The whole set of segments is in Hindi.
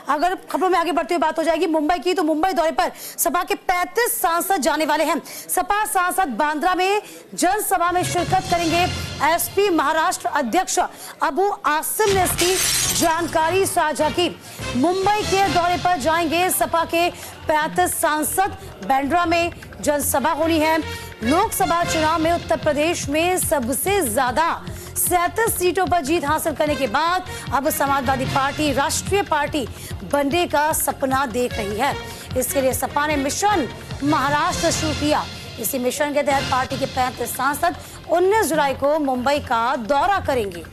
अगर खबरों में आगे बढ़ते हुए बात हो जाएगी मुंबई की, तो मुंबई दौरे पर सपा के 35 सांसद जाने वाले हैं। सपा सांसद बांद्रा में जनसभा में शिरकत करेंगे। एसपी महाराष्ट्र अध्यक्ष अबू आसिम ने इसकी जानकारी साझा की। मुंबई के दौरे पर जाएंगे सपा के 35 सांसद। बांद्रा में जनसभा होनी है। लोकसभा चुनाव में उत्तर प्रदेश में सबसे ज्यादा 37 सीटों पर जीत हासिल करने के बाद अब समाजवादी पार्टी राष्ट्रीय पार्टी बनने का सपना देख रही है। इसके लिए सपा ने मिशन महाराष्ट्र शुरू किया। इसी मिशन के तहत पार्टी के 35 सांसद 19 जुलाई को मुंबई का दौरा करेंगे।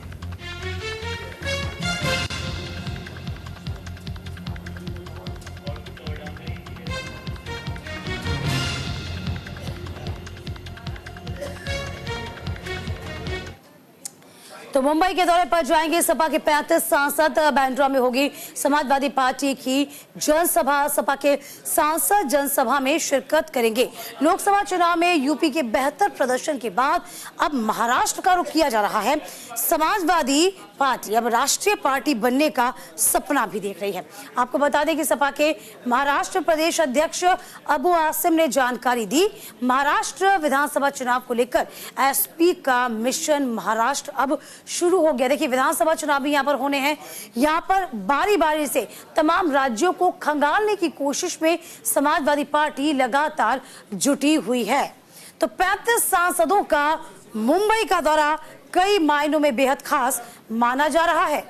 तो मुंबई के दौरे पर जाएंगे सपा के 35 सांसद। बांद्रा में होगी समाजवादी पार्टी की जनसभा। सपा के सांसद जनसभा में शिरकत करेंगे। लोकसभा चुनाव में यूपी के बेहतर प्रदर्शन के बाद अब महाराष्ट्र का रुख किया जा रहा है। समाजवादी पार्टी अब राष्ट्रीय पार्टी बनने का सपना भी देख रही है। आपको बता दें कि सपा के महाराष्ट्र प्रदेश अध्यक्ष अबू आसिम ने जानकारी दी। महाराष्ट्र विधानसभा चुनाव को लेकर एसपी का मिशन महाराष्ट्र अब शुरू हो गया। देखिए, विधानसभा चुनाव भी यहाँ पर होने हैं। यहाँ पर बारी बारी से तमाम राज्यों को खंगालने की कोशिश में समाजवादी पार्टी लगातार जुटी हुई है। तो 35 सांसदों का मुंबई का दौरा कई मायनों में बेहद खास माना जा रहा है।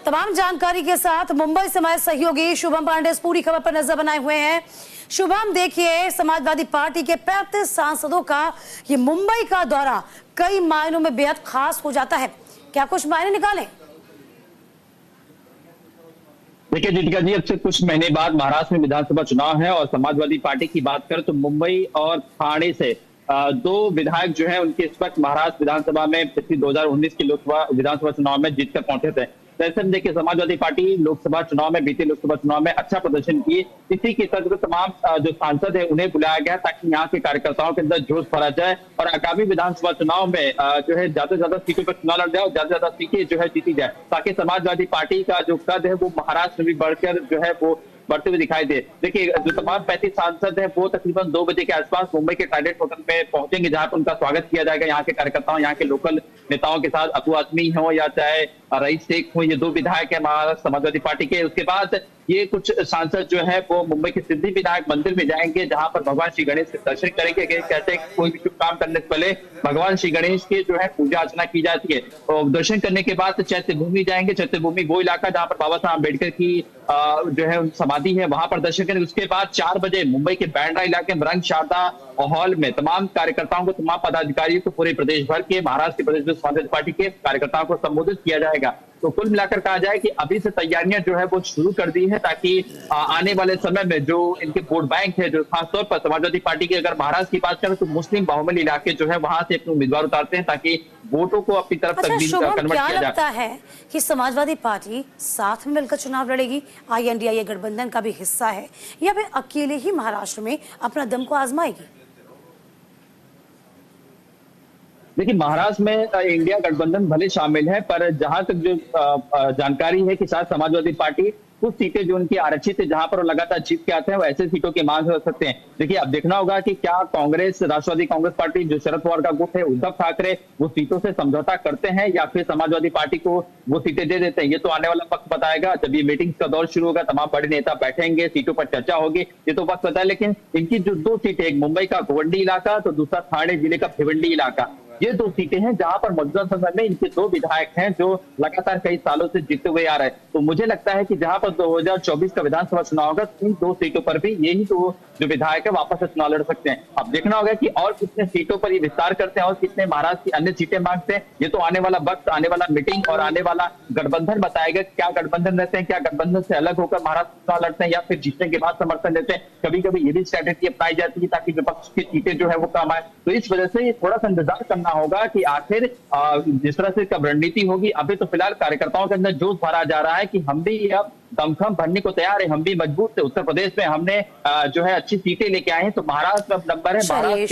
तमाम जानकारी के साथ मुंबई से हमारे सहयोगी शुभम पांडे इस पूरी खबर पर नजर बनाए हुए हैं। शुभम, देखिए, समाजवादी पार्टी के 35 सांसदों का ये मुंबई का दौरा कई मायनों में बेहद खास हो जाता है। क्या कुछ मायने निकालें? देखिए दीपिका जी, अब से कुछ महीने बाद महाराष्ट्र में विधानसभा चुनाव है और समाजवादी पार्टी की बात करें तो मुंबई और ठाणे से 2 विधायक जो है उनके इस वक्त महाराष्ट्र विधानसभा में पिछली 2019 की लोकसभा विधानसभा चुनाव में जीतकर पहुंचे थे। ऐसे में देखिए, समाजवादी पार्टी लोकसभा चुनाव में बीते लोकसभा चुनाव में अच्छा प्रदर्शन किए। इसी के तहत तमाम जो सांसद है उन्हें बुलाया गया ताकि यहाँ के कार्यकर्ताओं के अंदर जोश भरा जाए और आगामी विधानसभा चुनाव में जो है ज्यादा से ज्यादा सीटों पर चुनाव लड़ जाए और ज्यादा से ज्यादा सीटें जो है जीती जाए, ताकि समाजवादी पार्टी का जो कद है वो महाराष्ट्र में बढ़कर जो है वो बढ़ते हुए दिखाई दे। देखिए, जो तमाम 35 सांसद हैं वो तकरीबन 2 बजे के आसपास मुंबई के ट्राइडेंट होटल में पहुंचेंगे, जहां पर उनका स्वागत किया जाएगा। यहाँ के कार्यकर्ताओं, यहाँ के लोकल नेताओं के साथ, अबू आसमी हो या चाहे रईस शेख हो, ये 2 विधायक है महाराष्ट्र समाजवादी पार्टी के। उसके बाद ये कुछ सांसद जो है वो मुंबई के सिद्धि विनायक मंदिर में जाएंगे, जहां पर भगवान श्री गणेश के दर्शन करेंगे। कहते हैं कोई भी शुभ काम करने से पहले भगवान श्री गणेश की जो है पूजा अर्चना की जाती है। और दर्शन करने के बाद चैत्य भूमि जाएंगे। चैत्य भूमि वो इलाका जहां पर बाबा साहब अम्बेडकर की जो है समाधि है, वहां पर दर्शन करेंगे। उसके बाद 4 बजे मुंबई के बांद्रा इलाके में रंग शारदा हॉल में तमाम कार्यकर्ताओं को, तमाम पदाधिकारियों को, पूरे प्रदेश भर के महाराष्ट्र के प्रदेश समाजवादी पार्टी के कार्यकर्ताओं को संबोधित किया जाएगा। तो कुल मिलाकर कहा जाए कि अभी से तैयारियां जो है वो शुरू कर दी है, ताकि आने वाले समय में जो इनके वोट बैंक है, जो खासतौर पर समाजवादी पार्टी की अगर महाराष्ट्र की बात करें तो मुस्लिम बाहुबली इलाके जो है वहां से अपने उम्मीदवार उतारते हैं ताकि वोटों को अपनी तरफ कन्वर्ट किया जाए। लगता है कि समाजवादी पार्टी साथ में मिलकर चुनाव लड़ेगी, INDIA गठबंधन का भी हिस्सा है, या फिर अकेले ही महाराष्ट्र में अपना दम को आजमाएगी? देखिए, महाराष्ट्र में इंडिया गठबंधन भले शामिल है, पर जहां तक जो जानकारी है कि शायद समाजवादी पार्टी कुछ सीटें जो उनकी आरक्षित है, जहां पर वो लगातार जीत के आते हैं, वो ऐसे सीटों की मांग कर सकते हैं। देखिए, अब देखना होगा कि क्या कांग्रेस, राष्ट्रवादी कांग्रेस पार्टी, जो शरद पवार का गुट है, उद्धव ठाकरे, वो सीटों से समझौता करते हैं या फिर समाजवादी पार्टी को वो सीटें दे देते हैं। ये तो आने वाला वक्त बताएगा। जब ये मीटिंग का दौर शुरू होगा, तमाम बड़े नेता बैठेंगे, सीटों पर चर्चा होगी, ये तो वक्त बताए। लेकिन इनकी जो 2 सीटें, एक मुंबई का गोवंडी इलाका तो दूसरा ठाणे जिले का भिवंडी इलाका, ये 2 सीटें हैं जहां पर मौजूदा समय में इनके 2 विधायक हैं जो लगातार कई सालों से जीतते हुए आ रहे हैं। तो मुझे लगता है कि जहां पर 2024 का विधानसभा चुनाव होगा, इन 2 सीटों पर भी यही तो जो विधायक है वापस से चुनाव लड़ सकते हैं। अब देखना होगा कि और कितने सीटों पर ये विस्तार करते हैं और कितने महाराष्ट्र की अन्य सीटें मांगते हैं। ये तो आने वाला वक्त, आने वाला मीटिंग और आने वाला गठबंधन बताएगा। क्या गठबंधन रहते हैं, क्या गठबंधन से अलग होकर महाराष्ट्र चुनाव लड़ते हैं या फिर जीतने के बाद समर्थन देते हैं। कभी कभी ये भी स्ट्रैटेजी अपनाई जाती है ताकि विपक्ष की सीटें जो है वो कम आए। तो इस वजह से ये थोड़ा सा इंतजार करना होगा कि आखिर जिस तरह से कब रणनीति होगी। अभी तो फिलहाल कार्यकर्ताओं के अंदर जोश भरा जा रहा है कि हम भी अब दमखम भरने को तैयार है, हम भी मजबूत थे। उत्तर प्रदेश में हमने जो है अच्छी सीटें लेके आए हैं, तो महाराष्ट्र अब नंबर है। महाराष्ट्र